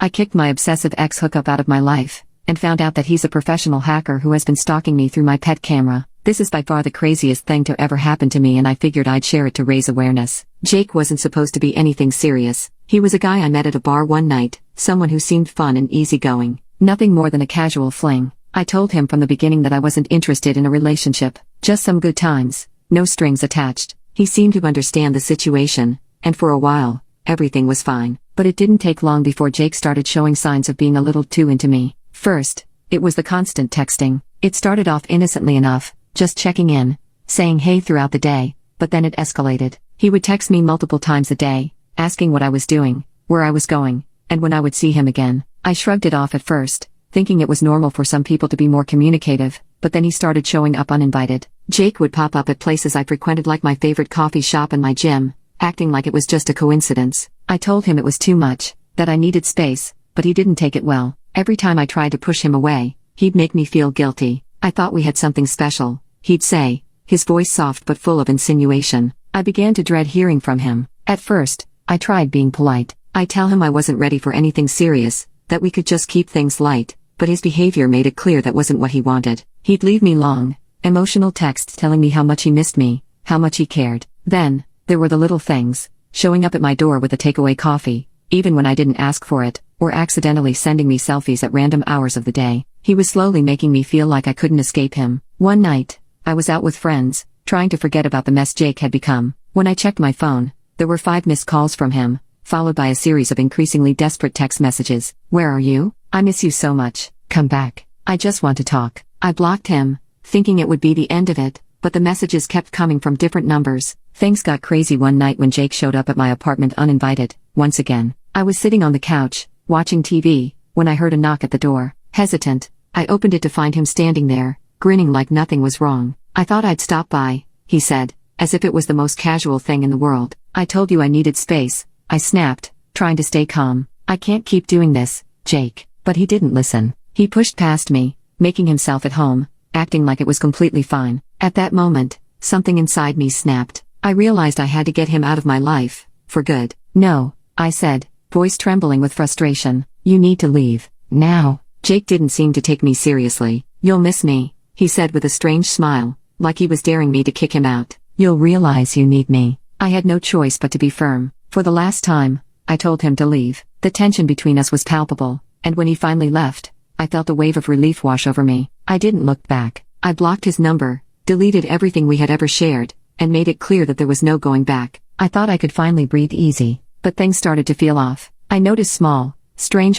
I kicked my obsessive ex-hookup out of my life, and found out that he's a professional hacker who has been stalking me through my pet camera. This is by far the craziest thing to ever happen to me, and I figured I'd share it to raise awareness. Jake wasn't supposed to be anything serious. He was a guy I met at a bar one night, someone who seemed fun and easygoing. Nothing more than a casual fling. I told him from the beginning that I wasn't interested in a relationship, just some good times, no strings attached. He seemed to understand the situation, and for a while, everything was fine. But it didn't take long before Jake started showing signs of being a little too into me. First, it was the constant texting. It started off innocently enough, just checking in, saying hey throughout the day, but then it escalated. He would text me multiple times a day, asking what I was doing, where I was going, and when I would see him again. I shrugged it off at first, thinking it was normal for some people to be more communicative, but then he started showing up uninvited. Jake would pop up at places I frequented, like my favorite coffee shop and my gym, acting like it was just a coincidence. I told him it was too much, that I needed space, but he didn't take it well. Every time I tried to push him away, he'd make me feel guilty. I thought we had something special, he'd say, his voice soft but full of insinuation. I began to dread hearing from him. At first, I tried being polite. I'd tell him I wasn't ready for anything serious, that we could just keep things light, but his behavior made it clear that wasn't what he wanted. He'd leave me long, emotional texts telling me how much he missed me, how much he cared. Then, there were the little things, showing up at my door with a takeaway coffee, even when I didn't ask for it, or accidentally sending me selfies at random hours of the day. He was slowly making me feel like I couldn't escape him. One night, I was out with friends, trying to forget about the mess Jake had become. When I checked my phone, there were 5 missed calls from him, followed by a series of increasingly desperate text messages. Where are you? I miss you so much. Come back. I just want to talk. I blocked him, thinking it would be the end of it, but the messages kept coming from different numbers. Things got crazy one night when Jake showed up at my apartment uninvited. Once again, I was sitting on the couch, watching TV, when I heard a knock at the door. Hesitant, I opened it to find him standing there, grinning like nothing was wrong. I thought I'd stop by, he said, as if it was the most casual thing in the world. I told you I needed space, I snapped, trying to stay calm. I can't keep doing this, Jake. But he didn't listen. He pushed past me, making himself at home, acting like it was completely fine. At that moment, something inside me snapped. I realized I had to get him out of my life, for good. No, I said, voice trembling with frustration. You need to leave, now. Jake didn't seem to take me seriously. You'll miss me, he said with a strange smile, like he was daring me to kick him out. You'll realize you need me. I had no choice but to be firm. For the last time, I told him to leave. The tension between us was palpable, and when he finally left, I felt a wave of relief wash over me. I didn't look back. I blocked his number, deleted everything we had ever shared, and made it clear that there was no going back. I thought I could finally breathe easy, but things started to feel off. I noticed small, strange